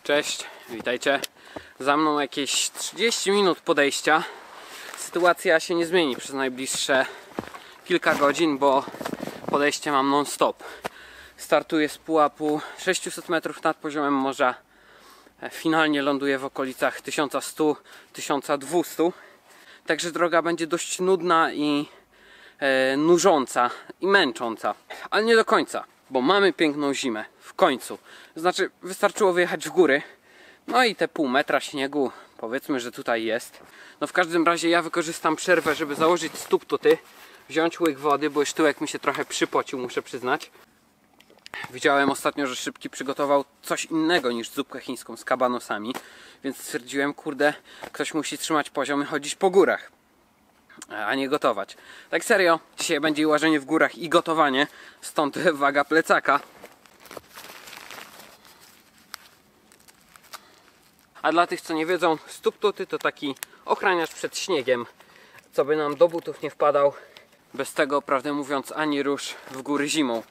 Cześć, witajcie. Za mną jakieś 30 minut podejścia. Sytuacja się nie zmieni przez najbliższe kilka godzin, bo podejście mam non-stop. Startuję z pułapu 600 metrów nad poziomem morza. Finalnie ląduję w okolicach 1100-1200. Także droga będzie dość nudna i nużąca i męcząca. Ale nie do końca, bo mamy piękną zimę. W końcu. Znaczy, wystarczyło wyjechać w góry. No i te pół metra śniegu, powiedzmy, że tutaj jest. No w każdym razie ja wykorzystam przerwę, żeby założyć stóp-tuty, wziąć łyk wody, bo już tyłek mi się trochę przypocił, muszę przyznać. Widziałem ostatnio, że Szybki przygotował coś innego niż zupkę chińską z kabanosami, więc stwierdziłem, kurde, ktoś musi trzymać poziom i chodzić po górach, a nie gotować. Tak serio, dzisiaj będzie i łażenie w górach i gotowanie, stąd waga plecaka. A dla tych, co nie wiedzą, stóp-tuty to taki ochraniacz przed śniegiem, co by nam do butów nie wpadał. Bez tego, prawdę mówiąc, ani rusz w góry zimą.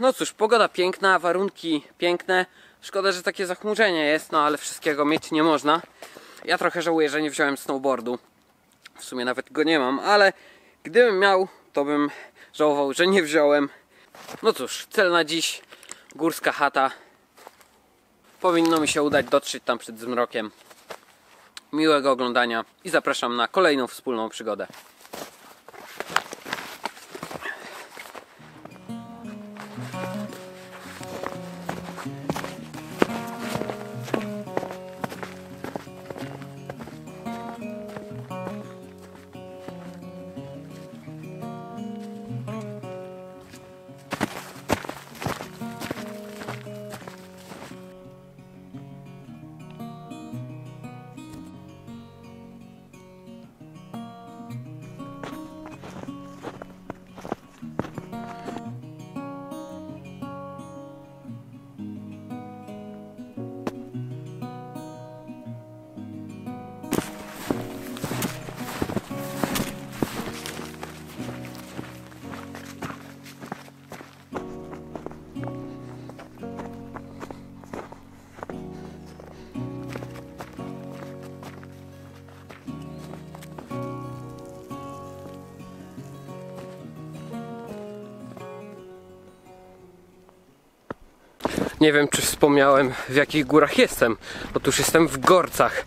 No cóż, pogoda piękna, warunki piękne. Szkoda, że takie zachmurzenie jest, no ale wszystkiego mieć nie można. Ja trochę żałuję, że nie wziąłem snowboardu. W sumie nawet go nie mam, ale gdybym miał, to bym żałował, że nie wziąłem. No cóż, cel na dziś, górska chata. Powinno mi się udać dotrzeć tam przed zmrokiem. Miłego oglądania i zapraszam na kolejną wspólną przygodę. Nie wiem, czy wspomniałem, w jakich górach jestem. Otóż jestem w Gorcach.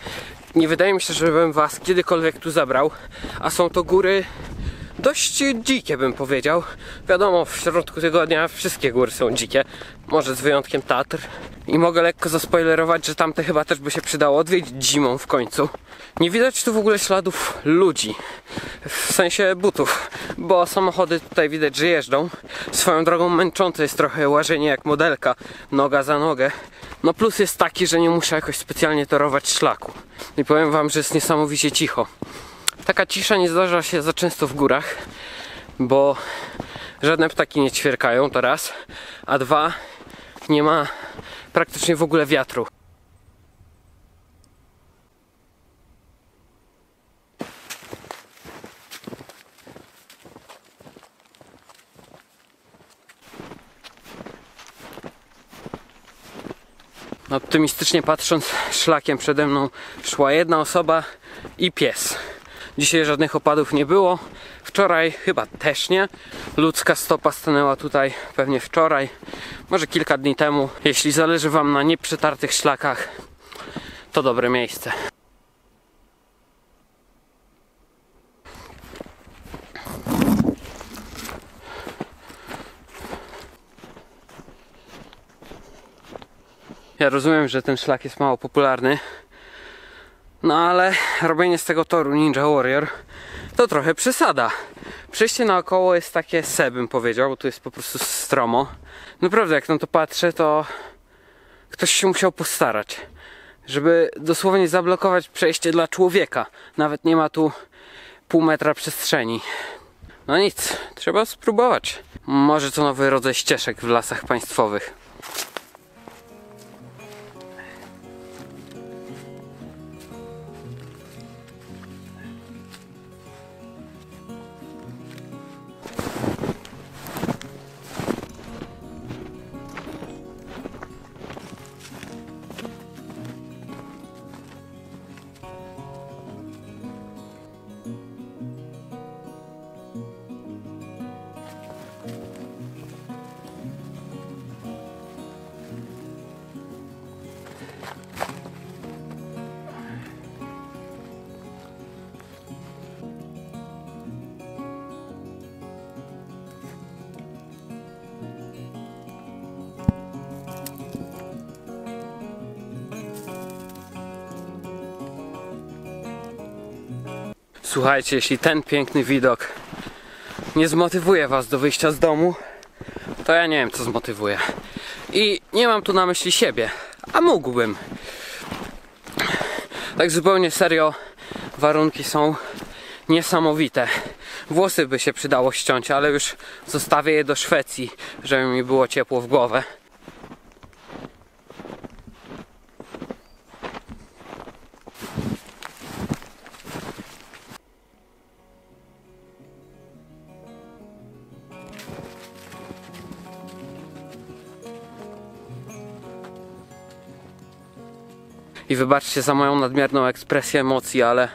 Nie wydaje mi się, żebym was kiedykolwiek tu zabrał. A są to góry dość dzikie, bym powiedział. Wiadomo, w środku tygodnia wszystkie góry są dzikie. Może z wyjątkiem Tatr. I mogę lekko zaspoilerować, że tamte chyba też by się przydało odwiedzić zimą w końcu. Nie widać tu w ogóle śladów ludzi. W sensie butów. Bo samochody tutaj widać, że jeżdżą. Swoją drogą męczące jest trochę łażenie jak modelka. Noga za nogę. No plus jest taki, że nie muszę jakoś specjalnie torować szlaku. I powiem wam, że jest niesamowicie cicho. Taka cisza nie zdarza się za często w górach, bo żadne ptaki nie ćwierkają, to raz, a dwa, nie ma praktycznie w ogóle wiatru. Optymistycznie patrząc, szlakiem przede mną szła jedna osoba i pies. Dzisiaj żadnych opadów nie było. Wczoraj chyba też nie. Ludzka stopa stanęła tutaj pewnie wczoraj, może kilka dni temu. Jeśli zależy wam na nieprzetartych szlakach, to dobre miejsce. Ja rozumiem, że ten szlak jest mało popularny. No ale robienie z tego toru Ninja Warrior to trochę przesada. Przejście naokoło jest takie bym powiedział, bo tu jest po prostu stromo. Naprawdę, jak na to patrzę, to ktoś się musiał postarać, żeby dosłownie zablokować przejście dla człowieka. Nawet nie ma tu pół metra przestrzeni. No nic, trzeba spróbować. Może to nowy rodzaj ścieżek w lasach państwowych. Słuchajcie, jeśli ten piękny widok nie zmotywuje was do wyjścia z domu, to ja nie wiem, co zmotywuje. I nie mam tu na myśli siebie, a mógłbym. Tak zupełnie serio, warunki są niesamowite. Włosy by się przydało ściąć, ale już zostawię je do Szwecji, żeby mi było ciepło w głowę. I wybaczcie za moją nadmierną ekspresję emocji, ale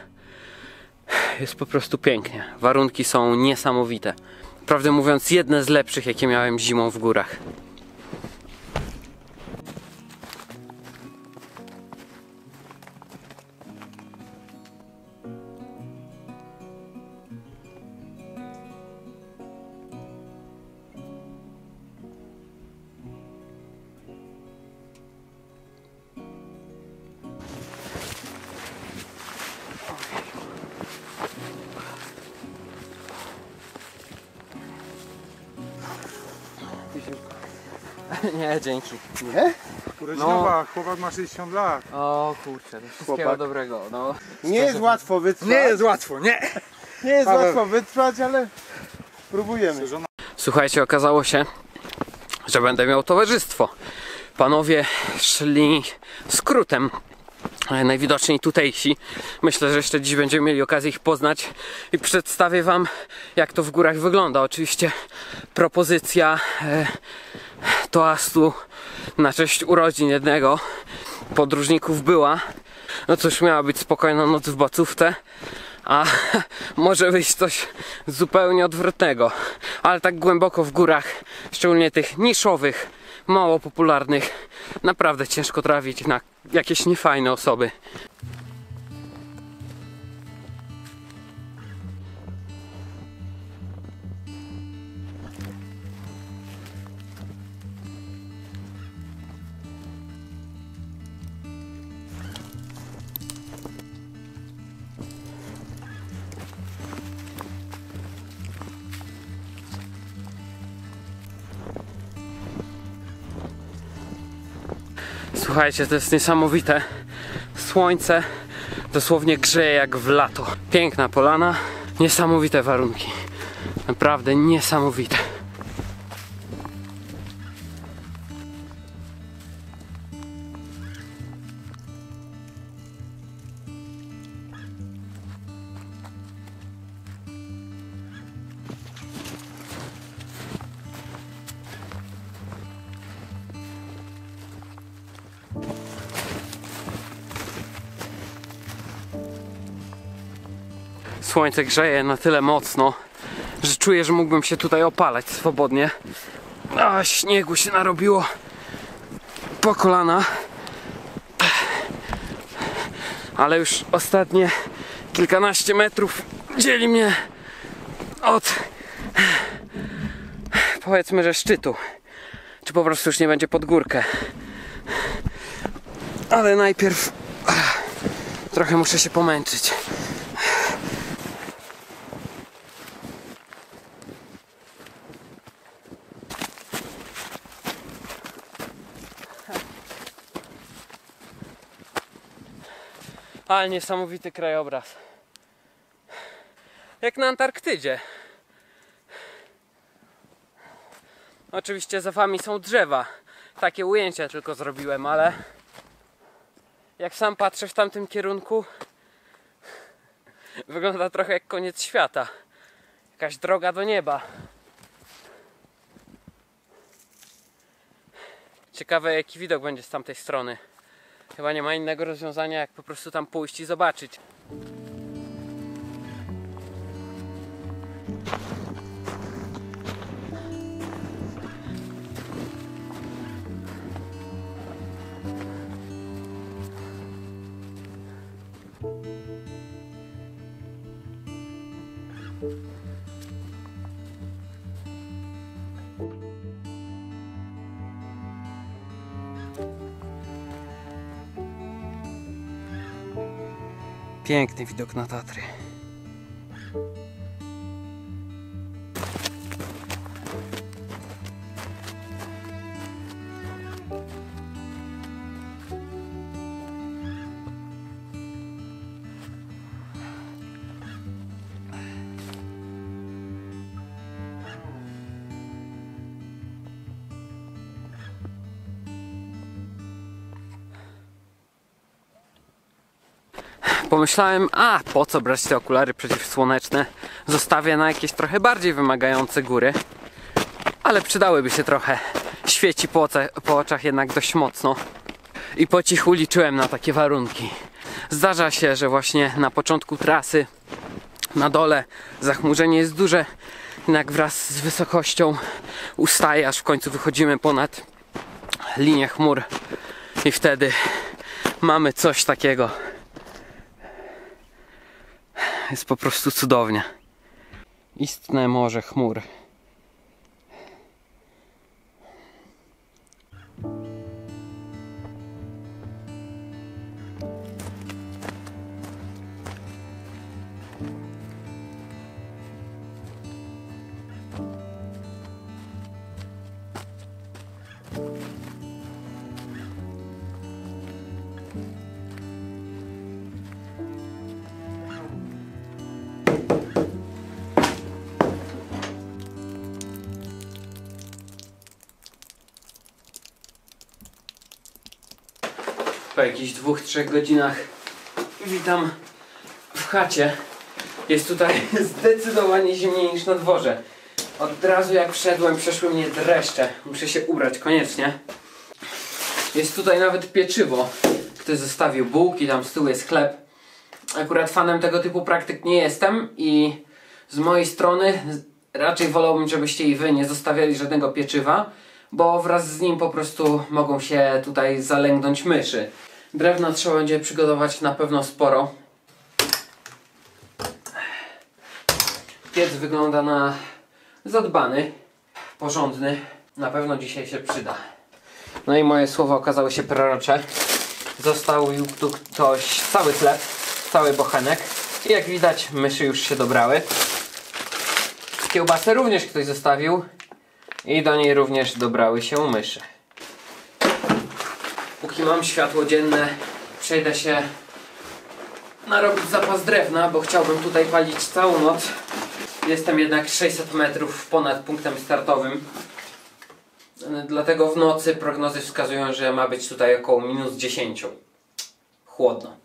jest po prostu pięknie. Warunki są niesamowite. Prawdę mówiąc, jedne z lepszych, jakie miałem zimą w górach. Nie, dzięki. Nie? Urodzinowa, chłopak ma 60 lat. O kurczę, wszystkiego Chłopak. dobrego. No. Nie jest łatwo wytrwać. Nie jest łatwo, nie! Nie jest Paweł. łatwo wytrwać, ale próbujemy. Słuchajcie, okazało się, że będę miał towarzystwo. Panowie szli skrótem, najwidoczniej tutejsi. Myślę, że jeszcze dziś będziemy mieli okazję ich poznać i przedstawię wam, jak to w górach wygląda. Oczywiście propozycja toastu na cześć urodzin jednego podróżników była. No cóż, miała być spokojna noc w bacówce, a może wyjść coś zupełnie odwrotnego. Ale tak głęboko w górach, szczególnie tych niszowych, mało popularnych, naprawdę ciężko trafić na jakieś niefajne osoby. Słuchajcie, to jest niesamowite. Słońce dosłownie grzeje jak w lato. Piękna polana, niesamowite warunki. Naprawdę niesamowite. Słońce grzeje na tyle mocno, że czuję, że mógłbym się tutaj opalać swobodnie. A śniegu się narobiło po kolana. Ale już ostatnie kilkanaście metrów dzieli mnie od, powiedzmy, że szczytu. Czy po prostu już nie będzie pod górkę. Ale najpierw trochę muszę się pomęczyć. Ale niesamowity krajobraz. Jak na Antarktydzie. Oczywiście za wami są drzewa. Takie ujęcia tylko zrobiłem, ale jak sam patrzę w tamtym kierunku, wygląda trochę jak koniec świata. Jakaś droga do nieba. Ciekawe, jaki widok będzie z tamtej strony. Chyba nie ma innego rozwiązania, jak po prostu tam pójść i zobaczyć. Piękny widok na Tatry. Pomyślałem, a po co brać te okulary przeciwsłoneczne? Zostawię na jakieś trochę bardziej wymagające góry. Ale przydałyby się trochę. Świeci po oczach jednak dość mocno. I po cichu liczyłem na takie warunki. Zdarza się, że właśnie na początku trasy na dole zachmurzenie jest duże, jednak wraz z wysokością ustaje, aż w końcu wychodzimy ponad linię chmur i wtedy mamy coś takiego. Jest po prostu cudownie. Istne morze chmur. Po jakichś 2-3 godzinach witam w chacie. Jest tutaj zdecydowanie zimniej niż na dworze. Od razu jak wszedłem, przeszły mnie dreszcze. Muszę się ubrać koniecznie. Jest tutaj nawet pieczywo. Ktoś zostawił bułki, tam z tyłu jest chleb. Akurat fanem tego typu praktyk nie jestem i z mojej strony raczej wolałbym, żebyście i wy nie zostawiali żadnego pieczywa, bo wraz z nim po prostu mogą się tutaj zalęgnąć myszy. Drewna trzeba będzie przygotować na pewno sporo. Piec wygląda na zadbany, porządny. Na pewno dzisiaj się przyda. No i moje słowa okazały się prorocze. Został tu ktoś cały chleb, cały bochenek. I jak widać, myszy już się dobrały. Kiełbasę również ktoś zostawił. I do niej również dobrały się myszy. Póki mam światło dzienne, przejdę się narobić zapas drewna, bo chciałbym tutaj palić całą noc. Jestem jednak 600 metrów ponad punktem startowym. Dlatego w nocy prognozy wskazują, że ma być tutaj około -10. Chłodno.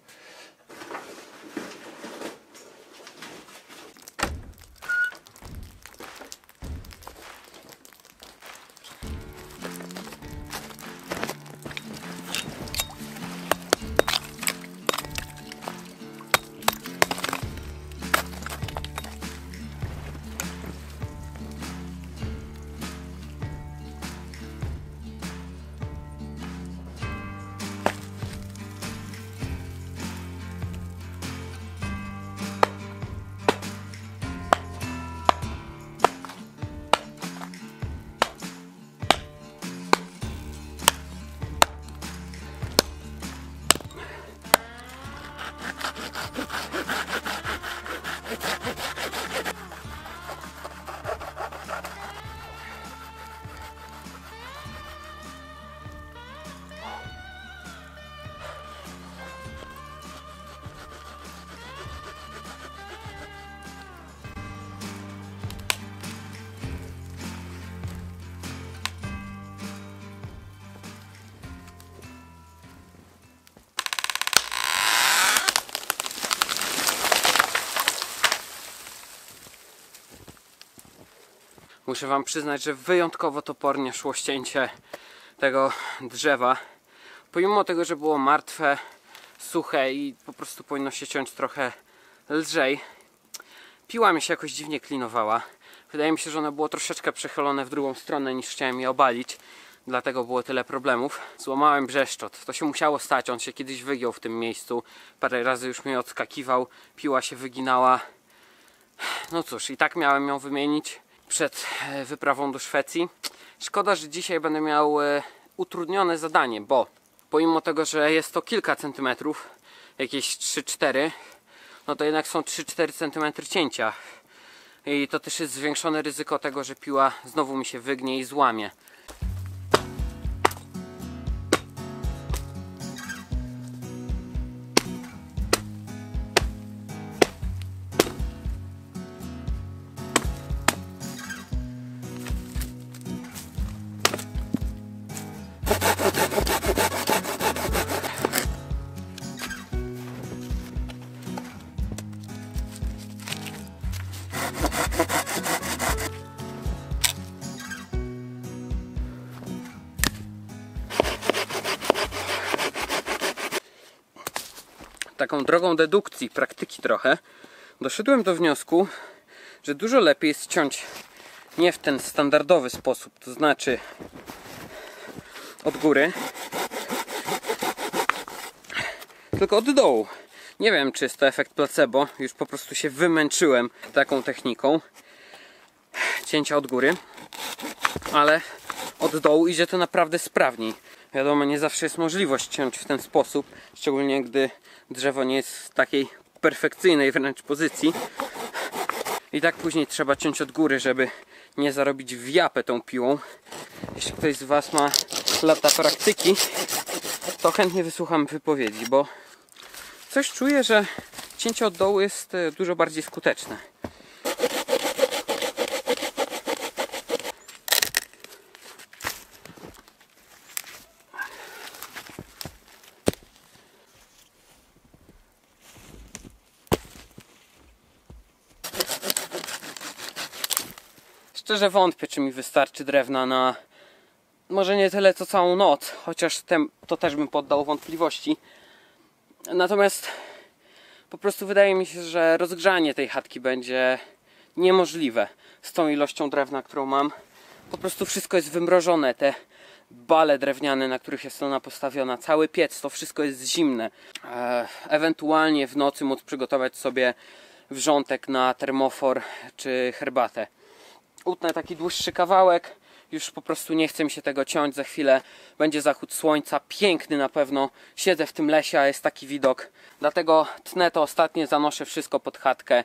Muszę wam przyznać, że wyjątkowo topornie szło ścięcie tego drzewa. Pomimo tego, że było martwe, suche i po prostu powinno się ciąć trochę lżej, piła mi się jakoś dziwnie klinowała. Wydaje mi się, że ono było troszeczkę przechylone w drugą stronę niż chciałem je obalić. Dlatego było tyle problemów. Złamałem brzeszczot. To się musiało stać. On się kiedyś wygiął w tym miejscu. Parę razy już mnie odskakiwał. Piła się wyginała. No cóż, i tak miałem ją wymienić przed wyprawą do Szwecji. Szkoda, że dzisiaj będę miał utrudnione zadanie, bo pomimo tego, że jest to kilka centymetrów, jakieś 3-4, no to jednak są 3-4 cm cięcia. I to też jest zwiększone ryzyko tego, że piła znowu mi się wygnie i złamie. taką drogą dedukcji, praktyki trochę, doszedłem do wniosku, że dużo lepiej jest ciąć nie w ten standardowy sposób, to znaczy od góry, tylko od dołu. Nie wiem, czy jest to efekt placebo, już po prostu się wymęczyłem taką techniką cięcia od góry, ale od dołu idzie to naprawdę sprawniej. Wiadomo, nie zawsze jest możliwość ciąć w ten sposób, szczególnie gdy drzewo nie jest w takiej perfekcyjnej wręcz pozycji. I tak później trzeba ciąć od góry, żeby nie zarobić w japę tą piłą. Jeśli ktoś z Was ma lata praktyki, to chętnie wysłucham wypowiedzi, bo coś czuję, że cięcie od dołu jest dużo bardziej skuteczne. Szczerze wątpię, czy mi wystarczy drewna na może nie tyle co całą noc, chociaż to też bym poddał wątpliwości. Natomiast po prostu wydaje mi się, że rozgrzanie tej chatki będzie niemożliwe z tą ilością drewna, którą mam. Po prostu wszystko jest wymrożone, te bale drewniane, na których jest ona postawiona, cały piec, to wszystko jest zimne. Ewentualnie w nocy móc przygotować sobie wrzątek na termofor czy herbatę. Utnę taki dłuższy kawałek, już po prostu nie chce mi się tego ciąć, za chwilę będzie zachód słońca, piękny na pewno, siedzę w tym lesie, a jest taki widok, dlatego tnę to ostatnie, zanoszę wszystko pod chatkę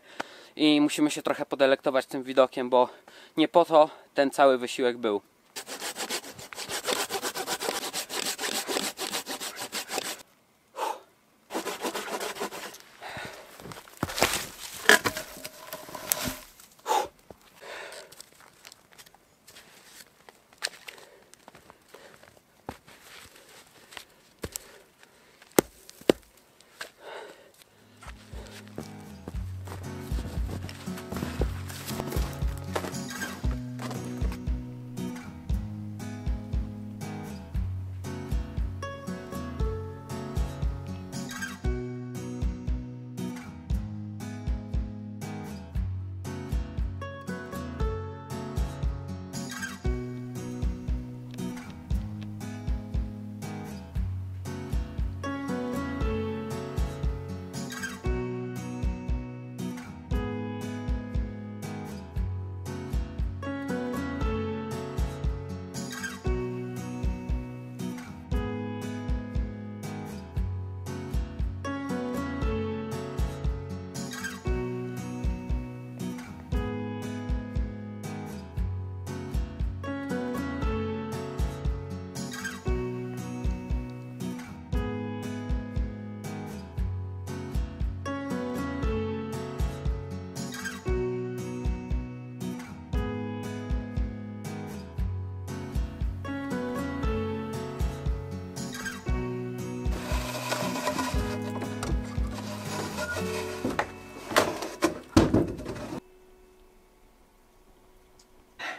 i musimy się trochę podelektować tym widokiem, bo nie po to ten cały wysiłek był.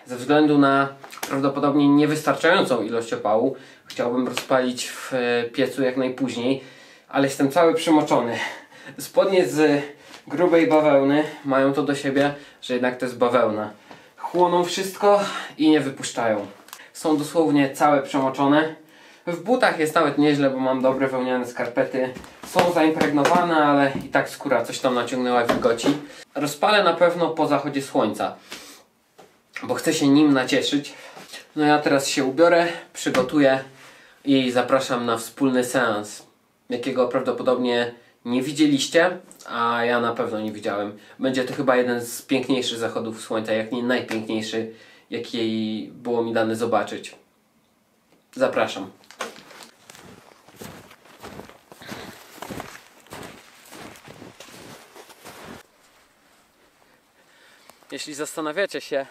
Ze względu na prawdopodobnie niewystarczającą ilość opału chciałbym rozpalić w piecu jak najpóźniej, ale jestem cały przymoczony. Spodnie z grubej bawełny mają to do siebie, że jednak to jest bawełna. Chłoną wszystko i nie wypuszczają. Są dosłownie całe przemoczone. W butach jest nawet nieźle, bo mam dobre wełniane skarpety. Są zaimpregnowane, ale i tak skóra coś tam naciągnęła wilgoci. Rozpalę na pewno po zachodzie słońca, bo chcę się nim nacieszyć. No ja teraz się ubiorę, przygotuję i zapraszam na wspólny seans, jakiego prawdopodobnie nie widzieliście, a ja na pewno nie widziałem. Będzie to chyba jeden z piękniejszych zachodów słońca, jak nie najpiękniejszy, jaki było mi dane zobaczyć. Zapraszam. Jeśli zastanawiacie się,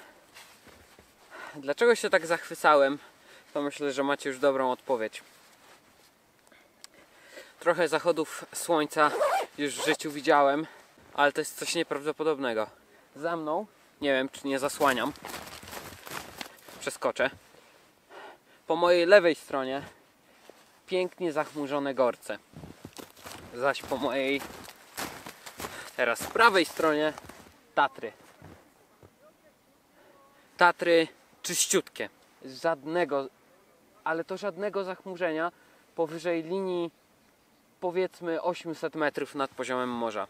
dlaczego się tak zachwycałem, to myślę, że macie już dobrą odpowiedź. Trochę zachodów słońca już w życiu widziałem, ale to jest coś nieprawdopodobnego. Za mną, nie wiem czy nie zasłaniam, przeskoczę. Po mojej lewej stronie pięknie zachmurzone gorce. zaś po mojej teraz prawej stronie Tatry. Tatry czyściutkie. Żadnego, ale to żadnego zachmurzenia powyżej linii powiedzmy 800 metrów nad poziomem morza.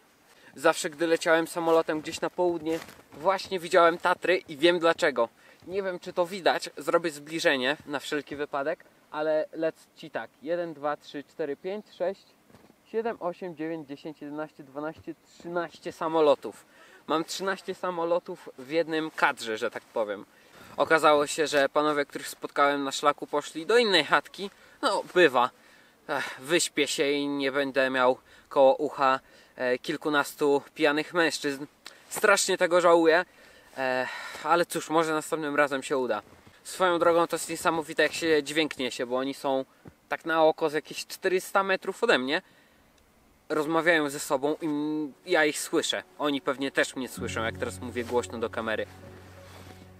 Zawsze gdy leciałem samolotem gdzieś na południe, właśnie widziałem Tatry i wiem dlaczego. Nie wiem czy to widać, zrobię zbliżenie na wszelki wypadek, ale leci tak. 1, 2, 3, 4, 5, 6, 7, 8, 9, 10, 11, 12, 13 samolotów. Mam 13 samolotów w jednym kadrze, że tak powiem. Okazało się, że panowie, których spotkałem na szlaku, poszli do innej chatki. No, bywa. Wyśpię się i nie będę miał koło ucha kilkunastu pijanych mężczyzn. Strasznie tego żałuję, ale cóż, może następnym razem się uda. Swoją drogą to jest niesamowite, jak się dźwięk niesie, bo oni są tak na oko z jakieś 400 metrów ode mnie. Rozmawiają ze sobą i ja ich słyszę. Oni pewnie też mnie słyszą, jak teraz mówię głośno do kamery.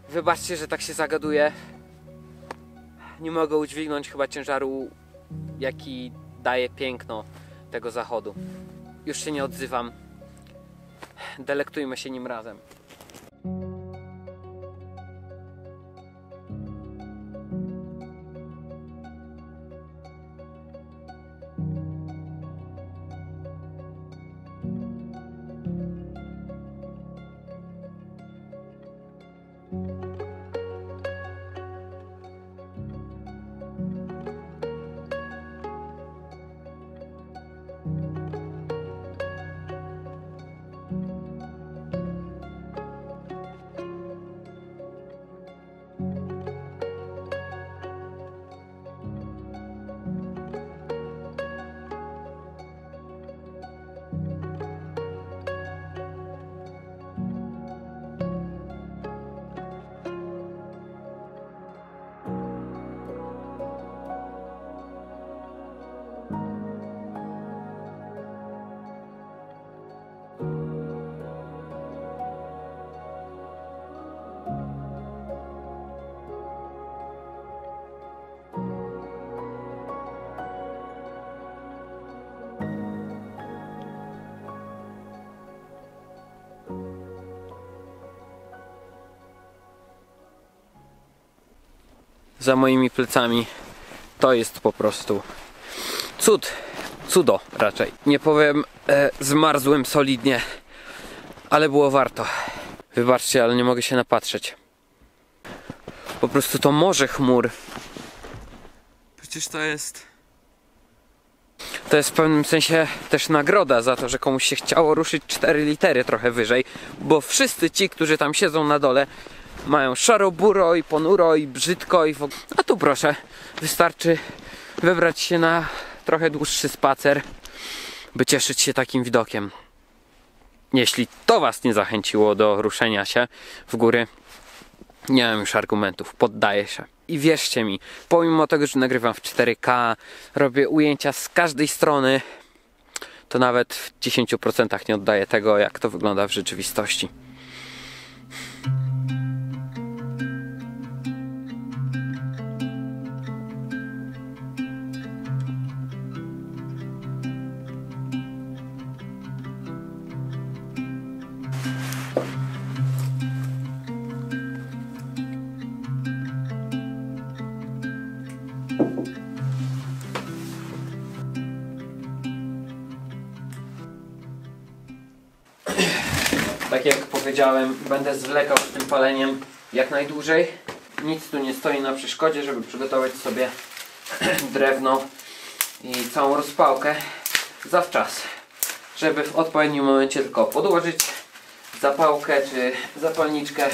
Wybaczcie, że tak się zagaduję. Nie mogę udźwignąć chyba ciężaru, jaki daje piękno tego zachodu. Już się nie odzywam. Delektujmy się nim razem. Za moimi plecami to jest po prostu cud, cudo raczej. Nie powiem, zmarzłem solidnie, ale było warto. Wybaczcie, ale nie mogę się napatrzeć. Po prostu to morze chmur. Przecież to jest... To jest w pewnym sensie też nagroda za to, że komuś się chciało ruszyć 4 litery trochę wyżej, bo wszyscy ci, którzy tam siedzą na dole, mają szaro-buro i ponuro i brzydko i a tu proszę, wystarczy wybrać się na trochę dłuższy spacer, by cieszyć się takim widokiem. Jeśli to was nie zachęciło do ruszenia się w góry, nie mam już argumentów, poddaję się. I wierzcie mi, pomimo tego, że nagrywam w 4K, robię ujęcia z każdej strony, to nawet w 10% nie oddaję tego, jak to wygląda w rzeczywistości. Tak jak powiedziałem, będę zwlekał z tym paleniem jak najdłużej. Nic tu nie stoi na przeszkodzie, żeby przygotować sobie drewno i całą rozpałkę zawczas, żeby w odpowiednim momencie tylko podłożyć zapałkę czy zapalniczkę.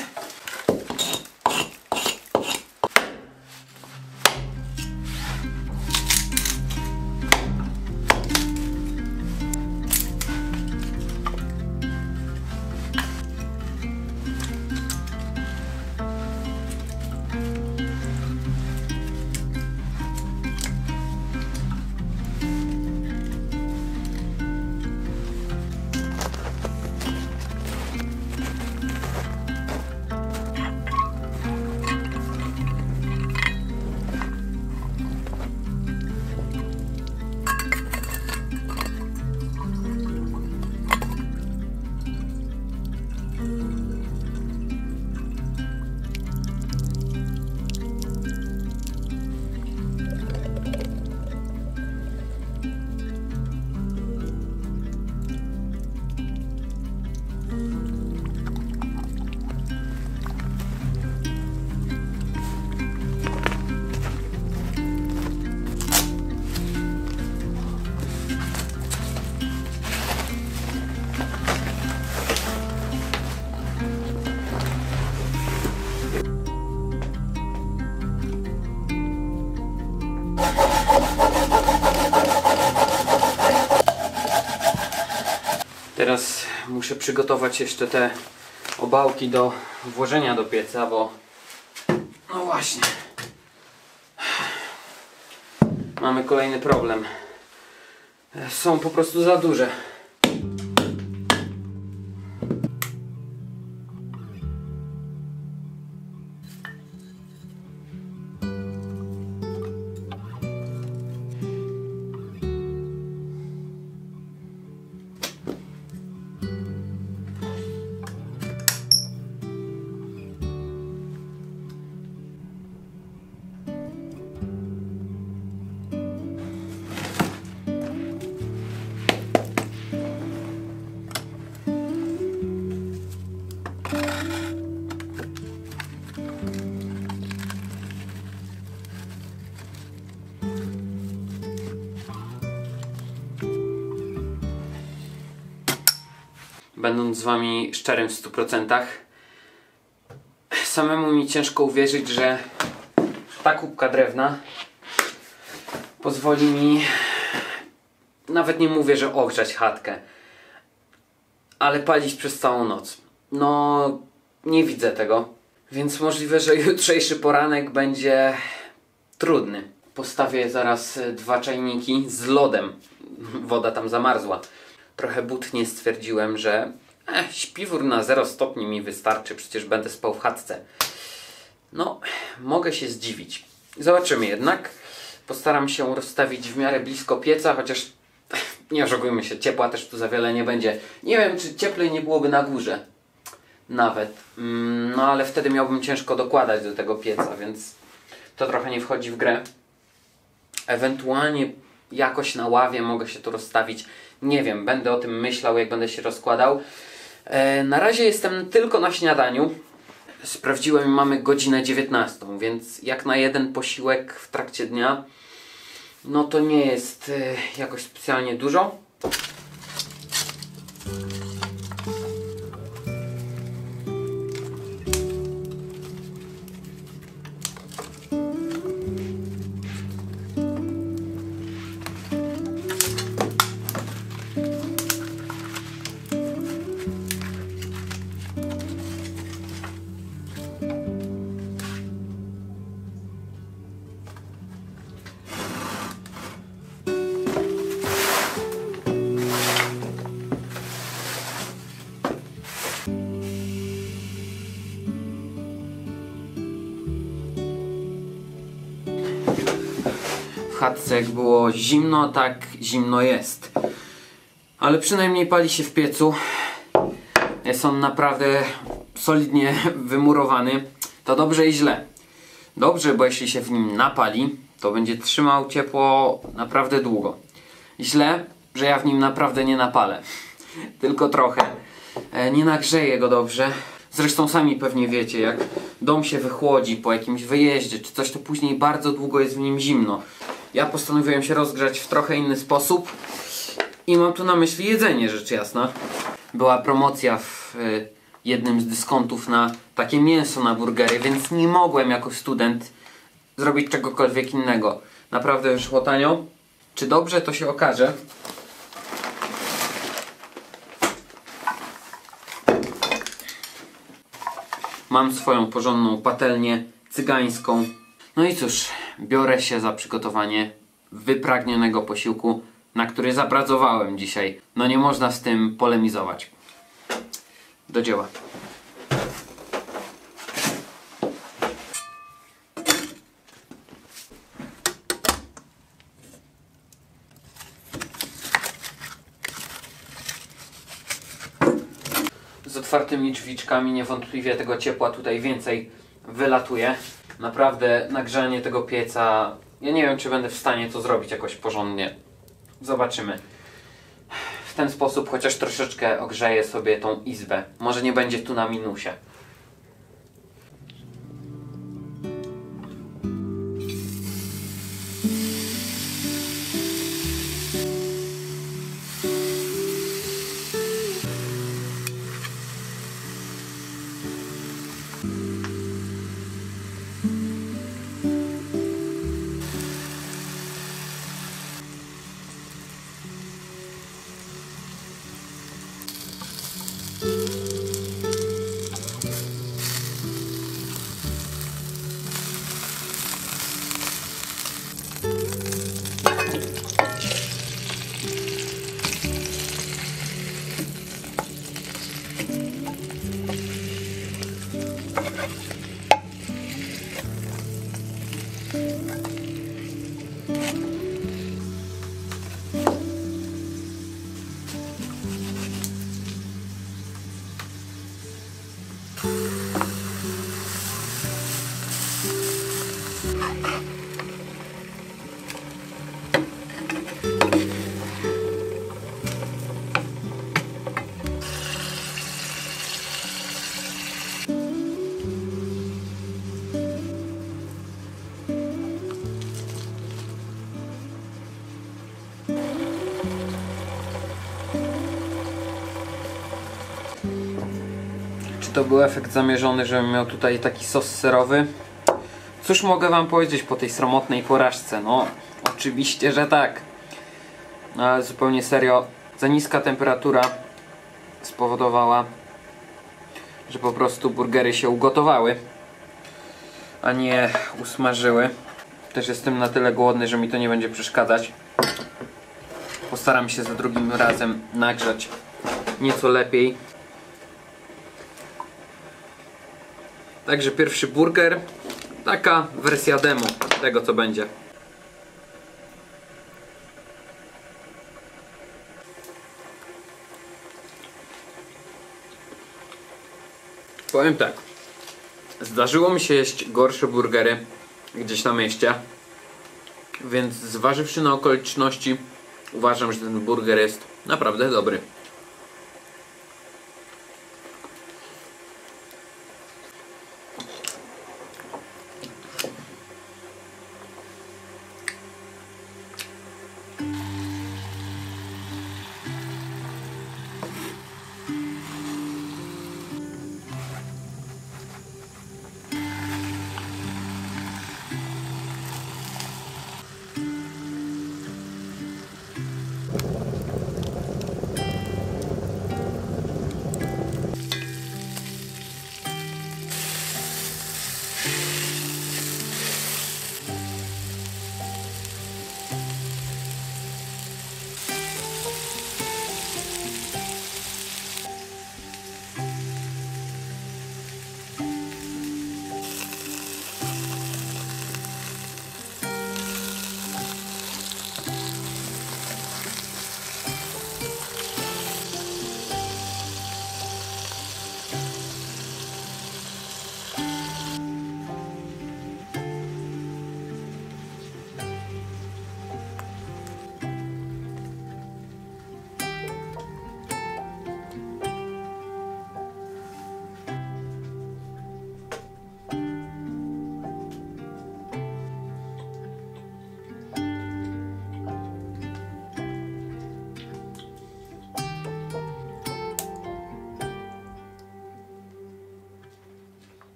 Teraz muszę przygotować jeszcze te obałki do włożenia do pieca, bo no właśnie mamy kolejny problem. Są po prostu za duże. Będąc z wami szczerym w 100%, samemu mi ciężko uwierzyć, że ta kubka drewna pozwoli mi, nawet nie mówię, że ogrzać chatkę, ale palić przez całą noc. No, nie widzę tego, więc możliwe, że jutrzejszy poranek będzie trudny. Postawię zaraz 2 czajniki z lodem. Woda tam zamarzła. Trochę butnie stwierdziłem, że śpiwór na 0 stopni mi wystarczy, przecież będę spał w chatce. No, mogę się zdziwić. Zobaczymy jednak. Postaram się rozstawić w miarę blisko pieca, chociaż nie oszukujmy się, ciepła też tu za wiele nie będzie. Nie wiem, czy cieplej nie byłoby na górze. Nawet. No ale wtedy miałbym ciężko dokładać do tego pieca, więc to trochę nie wchodzi w grę. Ewentualnie jakoś na ławie mogę się tu rozstawić. Nie wiem, będę o tym myślał, jak będę się rozkładał. Na razie jestem tylko na śniadaniu. Sprawdziłem, mamy godzinę 19, więc jak na jeden posiłek w trakcie dnia, no to nie jest jakoś specjalnie dużo. W chatce jak było zimno, tak zimno jest. Ale przynajmniej pali się w piecu. Jest on naprawdę solidnie wymurowany. To dobrze i źle. Dobrze, bo jeśli się w nim napali, to będzie trzymał ciepło naprawdę długo. Źle, że ja w nim naprawdę nie napalę. Tylko trochę. Nie nagrzeję go dobrze. Zresztą sami pewnie wiecie, jak dom się wychłodzi po jakimś wyjeździe czy coś, to później bardzo długo jest w nim zimno. Ja postanowiłem się rozgrzać w trochę inny sposób i mam tu na myśli jedzenie, rzecz jasna. Była promocja w jednym z dyskontów na takie mięso na burgery, więc nie mogłem jako student zrobić czegokolwiek innego. Naprawdę wyszło tanio. Czy dobrze, to się okaże. Mam swoją porządną patelnię cygańską. No i cóż, biorę się za przygotowanie wypragnionego posiłku, na który zapracowałem dzisiaj. No nie można z tym polemizować. Do dzieła. Z otwartymi drzwiczkami niewątpliwie tego ciepła tutaj więcej wylatuje. Naprawdę nagrzanie tego pieca, ja nie wiem, czy będę w stanie to zrobić jakoś porządnie. Zobaczymy. W ten sposób chociaż troszeczkę ogrzeję sobie tą izbę. Może nie będzie tu na minusie. Czy to był efekt zamierzony, żebym miał tutaj taki sos serowy? Cóż mogę wam powiedzieć po tej sromotnej porażce? No, oczywiście, że tak. No, ale zupełnie serio, za niska temperatura spowodowała, że po prostu burgery się ugotowały, a nie usmażyły. Też jestem na tyle głodny, że mi to nie będzie przeszkadzać. Postaram się za drugim razem nagrzać nieco lepiej. Także pierwszy burger, taka wersja demo tego, co będzie. Powiem tak, zdarzyło mi się jeść gorsze burgery gdzieś na mieście, więc zważywszy na okoliczności, uważam, że ten burger jest naprawdę dobry.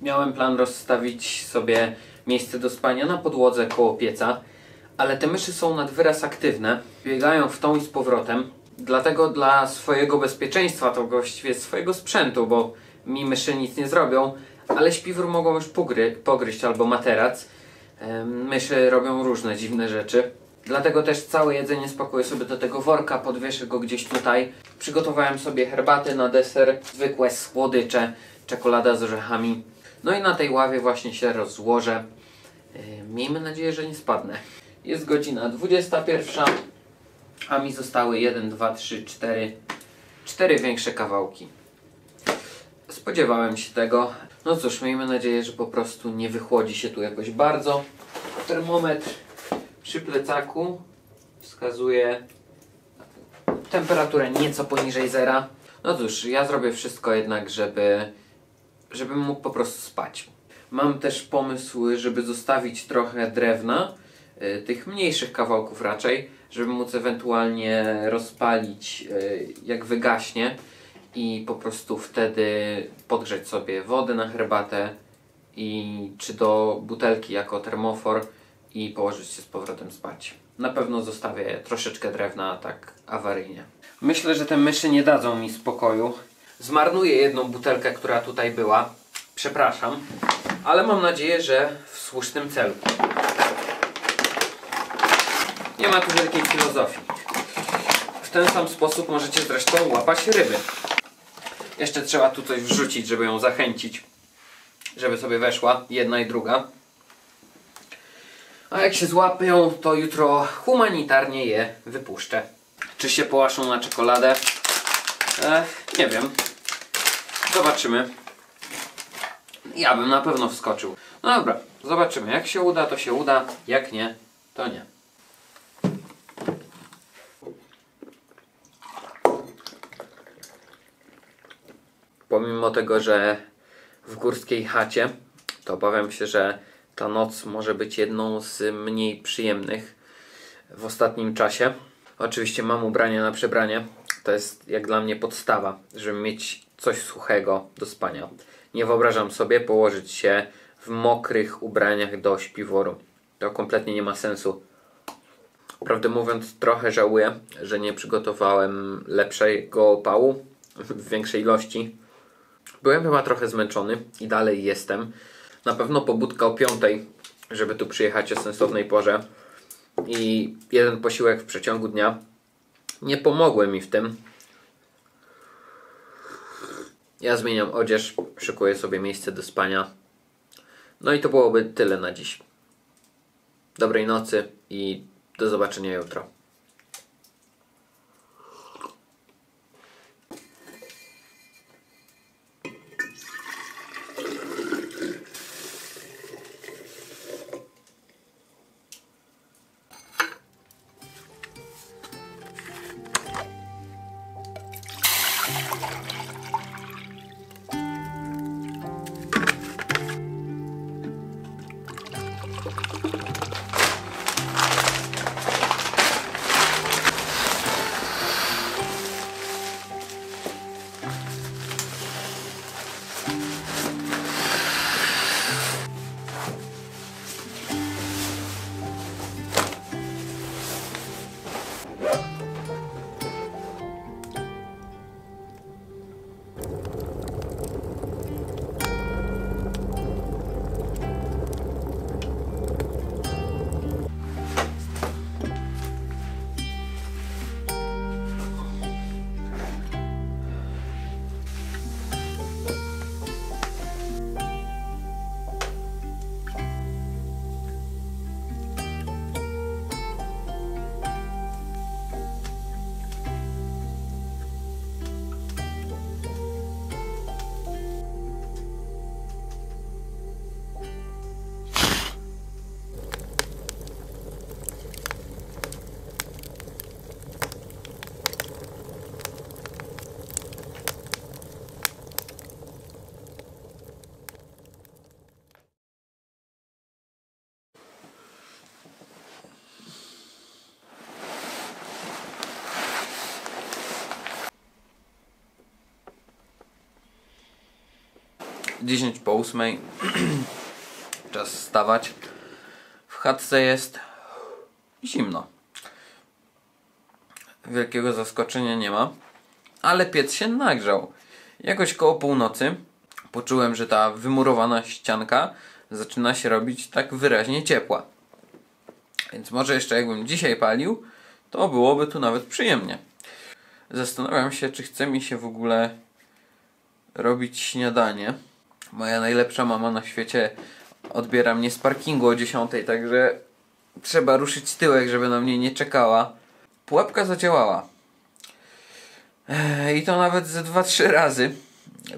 Miałem plan rozstawić sobie miejsce do spania na podłodze koło pieca, ale te myszy są nad wyraz aktywne, biegają w tą i z powrotem. Dlatego dla swojego bezpieczeństwa, to właściwie swojego sprzętu, bo mi myszy nic nie zrobią, ale śpiwór mogą już pogryźć albo materac. Myszy robią różne dziwne rzeczy. Dlatego też całe jedzenie spakuję sobie do tego worka, podwieszę go gdzieś tutaj. Przygotowałem sobie herbaty na deser, zwykłe słodycze, czekolada z orzechami. No i na tej ławie właśnie się rozłożę. Miejmy nadzieję, że nie spadnę. Jest godzina 21, a mi zostały 1, 2, 3, 4 większe kawałki. Spodziewałem się tego. No cóż, miejmy nadzieję, że po prostu nie wychłodzi się tu jakoś bardzo. Termometr przy plecaku wskazuje temperaturę nieco poniżej zera. No cóż, ja zrobię wszystko jednak, żebym mógł po prostu spać. Mam też pomysł, żeby zostawić trochę drewna, tych mniejszych kawałków raczej, żeby móc ewentualnie rozpalić jak wygaśnie i po prostu wtedy podgrzać sobie wodę na herbatę czy do butelki jako termofor i położyć się z powrotem spać. Na pewno zostawię troszeczkę drewna tak awaryjnie. Myślę, że te myszy nie dadzą mi spokoju, Zmarnuję jedną butelkę, która tutaj była. Przepraszam, ale mam nadzieję, że w słusznym celu. Nie ma tu wielkiej filozofii. W ten sam sposób możecie zresztą łapać ryby. Jeszcze trzeba tu coś wrzucić, żeby ją zachęcić, żeby sobie weszła jedna i druga. A jak się złapią, to jutro humanitarnie je wypuszczę. Czy się połaszą na czekoladę? Nie wiem. Zobaczymy. Ja bym na pewno wskoczył. No dobra, zobaczymy. Jak się uda, to się uda. Jak nie, to nie. Pomimo tego, że w górskiej chacie, to obawiam się, że ta noc może być jedną z mniej przyjemnych w ostatnim czasie. Oczywiście mam ubranie na przebranie. To jest jak dla mnie podstawa, żeby mieć coś suchego do spania. Nie wyobrażam sobie położyć się w mokrych ubraniach do śpiworu. To kompletnie nie ma sensu. Prawdę mówiąc, trochę żałuję, że nie przygotowałem lepszego opału w większej ilości. Byłem chyba trochę zmęczony i dalej jestem. Na pewno pobudka o 5, żeby tu przyjechać o sensownej porze, i jeden posiłek w przeciągu dnia nie pomogły mi w tym. Ja zmieniam odzież, szykuję sobie miejsce do spania. No i to byłoby tyle na dziś. Dobrej nocy i do zobaczenia jutro. Dziesięć po 8. Czas wstawać. W chatce jest zimno. Wielkiego zaskoczenia nie ma, ale piec się nagrzał. Jakoś koło północy poczułem, że ta wymurowana ścianka zaczyna się robić tak wyraźnie ciepła. Więc może jeszcze jakbym dzisiaj palił, to byłoby tu nawet przyjemnie. Zastanawiam się, czy chce mi się w ogóle robić śniadanie. Moja najlepsza mama na świecie odbiera mnie z parkingu o 10, także trzeba ruszyć tyłek, żeby na mnie nie czekała. Pułapka zadziałała. I to nawet ze 2-3 razy.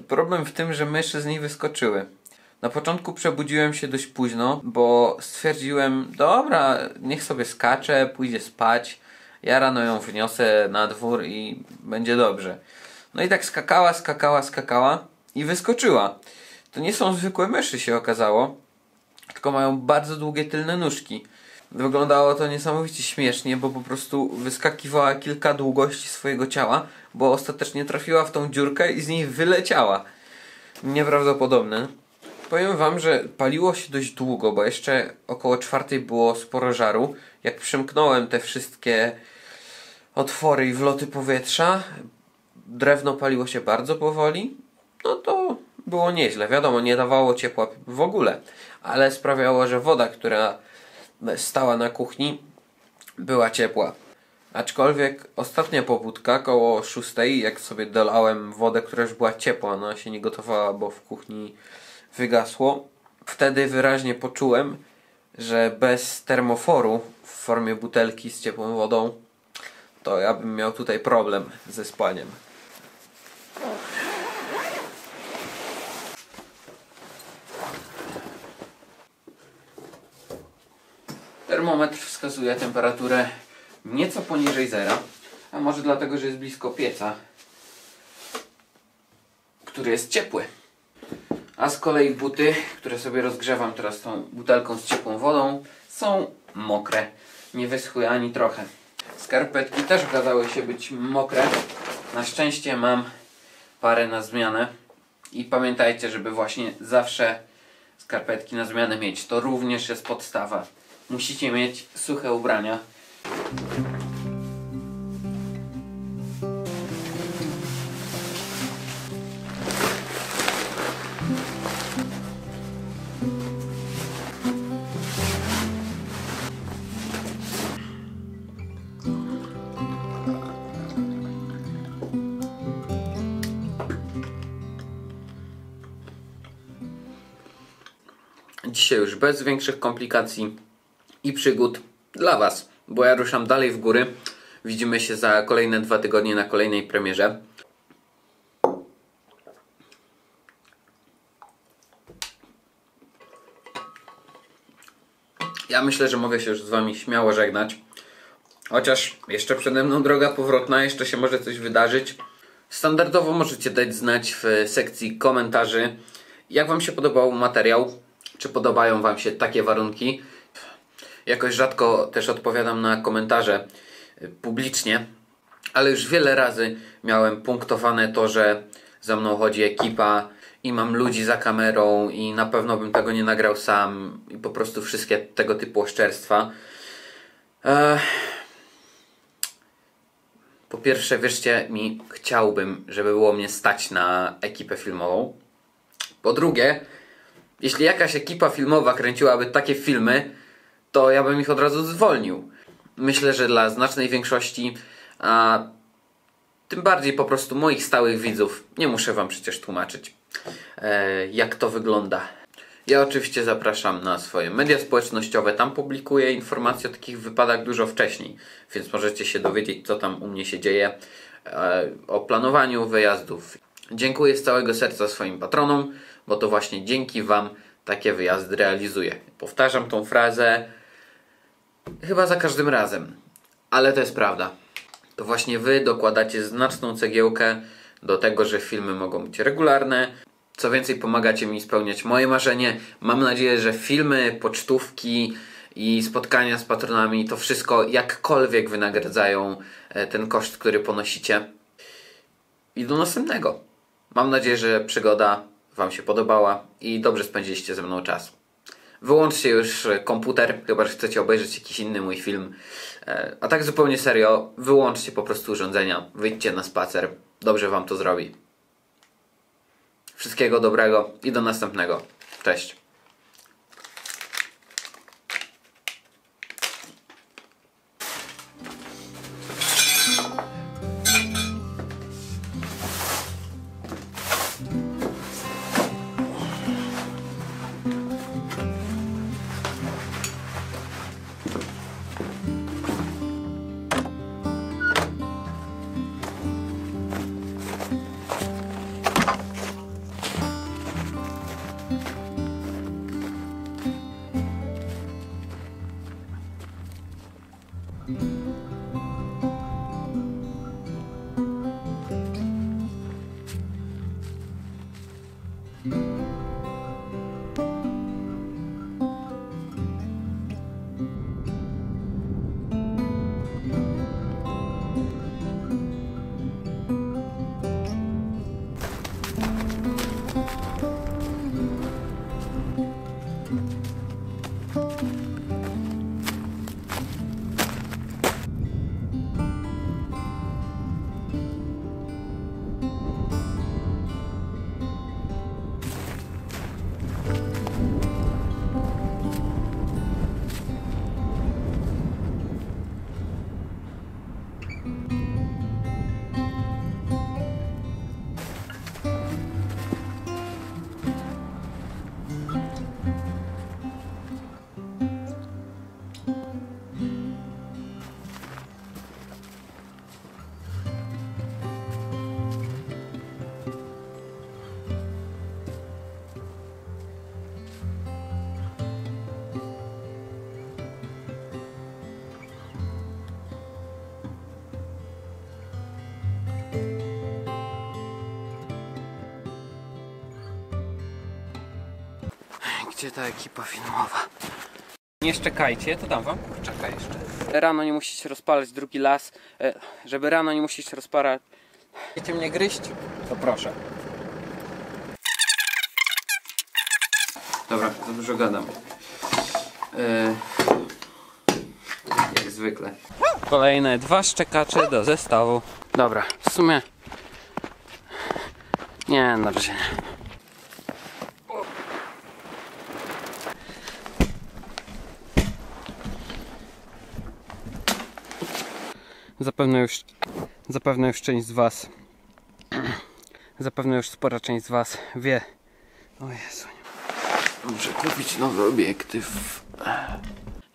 Problem w tym, że myszy z niej wyskoczyły. Na początku przebudziłem się dość późno, bo stwierdziłem, dobra, niech sobie skacze, pójdzie spać. Ja rano ją wniosę na dwór i będzie dobrze. No i tak skakała i wyskoczyła. To nie są zwykłe myszy, się okazało, tylko mają bardzo długie tylne nóżki. Wyglądało to niesamowicie śmiesznie, bo po prostu wyskakiwała kilka długości swojego ciała, bo ostatecznie trafiła w tą dziurkę i z niej wyleciała. Nieprawdopodobne. Powiem wam, że paliło się dość długo, bo jeszcze około 4 było sporo żaru. Jak przymknąłem te wszystkie otwory i wloty powietrza, drewno paliło się bardzo powoli, no to było nieźle. Wiadomo, nie dawało ciepła w ogóle, ale sprawiało, że woda, która stała na kuchni, była ciepła. Aczkolwiek ostatnia pobudka koło 6, jak sobie dolałem wodę, która już była ciepła, ona się nie gotowała, bo w kuchni wygasło. Wtedy wyraźnie poczułem, że bez termoforu w formie butelki z ciepłą wodą, to ja bym miał tutaj problem ze spaniem. Termometr wskazuje temperaturę nieco poniżej zera, a może dlatego, że jest blisko pieca, który jest ciepły. A z kolei buty, które sobie rozgrzewam teraz tą butelką z ciepłą wodą, są mokre. Nie wyschły ani trochę. Skarpetki też okazały się być mokre. Na szczęście mam parę na zmianę. I pamiętajcie, żeby właśnie zawsze skarpetki na zmianę mieć. To również jest podstawa. Musicie mieć suche ubrania. Dzisiaj już bez większych komplikacji i przygód dla Was, bo ja ruszam dalej w góry. Widzimy się za kolejne 2 tygodnie na kolejnej premierze. Ja myślę, że mogę się już z Wami śmiało żegnać. Chociaż jeszcze przede mną droga powrotna, jeszcze się może coś wydarzyć. Standardowo możecie dać znać w sekcji komentarzy, jak Wam się podobał materiał, czy podobają Wam się takie warunki. Jakoś rzadko też odpowiadam na komentarze publicznie, ale już wiele razy miałem punktowane to, że za mną chodzi ekipa i mam ludzi za kamerą i na pewno bym tego nie nagrał sam i po prostu wszystkie tego typu oszczerstwa. Po pierwsze, wierzcie mi, chciałbym, żeby było mnie stać na ekipę filmową. Po drugie, jeśli jakaś ekipa filmowa kręciłaby takie filmy, to ja bym ich od razu zwolnił. Myślę, że dla znacznej większości, a tym bardziej po prostu moich stałych widzów, nie muszę Wam przecież tłumaczyć, jak to wygląda. Ja oczywiście zapraszam na swoje media społecznościowe, tam publikuję informacje o takich wypadach dużo wcześniej, więc możecie się dowiedzieć, co tam u mnie się dzieje, o planowaniu wyjazdów. Dziękuję z całego serca swoim patronom, bo to właśnie dzięki Wam takie wyjazdy realizuję. Powtarzam tą frazę chyba za każdym razem, ale to jest prawda. To właśnie Wy dokładacie znaczną cegiełkę do tego, że filmy mogą być regularne. Co więcej, pomagacie mi spełniać moje marzenie. Mam nadzieję, że filmy, pocztówki i spotkania z patronami to wszystko jakkolwiek wynagradzają ten koszt, który ponosicie. I do następnego. Mam nadzieję, że przygoda Wam się podobała i dobrze spędziliście ze mną czas. Wyłączcie już komputer, chyba że chcecie obejrzeć jakiś inny mój film. A tak zupełnie serio, wyłączcie po prostu urządzenia, wyjdźcie na spacer. Dobrze Wam to zrobi. Wszystkiego dobrego i do następnego. Cześć. gdzie ta ekipa filmowa? Nie szczekajcie, to dam wam kurczaka jeszcze. Rano nie musicie rozpalać drugi las. Żeby rano nie musicie rozpalać. Chcecie mnie gryźć? To proszę. Dobra, za dużo gadam. Jak zwykle. Kolejne 2 szczekacze do zestawu. Dobra, w sumie... Nie, na razie nie. Zapewne już część z was, zapewne już spora część z was wie. O Jezu. Muszę kupić nowy obiektyw.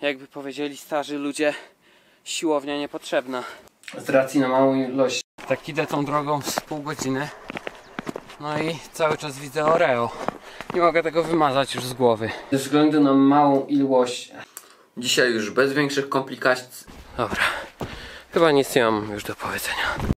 Jakby powiedzieli starzy ludzie, siłownia niepotrzebna. Z racji na małą ilość. Tak idę tą drogą z pół godziny. No i cały czas widzę Oreo. Nie mogę tego wymazać już z głowy. Ze względu na małą ilość. Dzisiaj już bez większych komplikacji. Dobra. Chyba nic nie mam już do powiedzenia.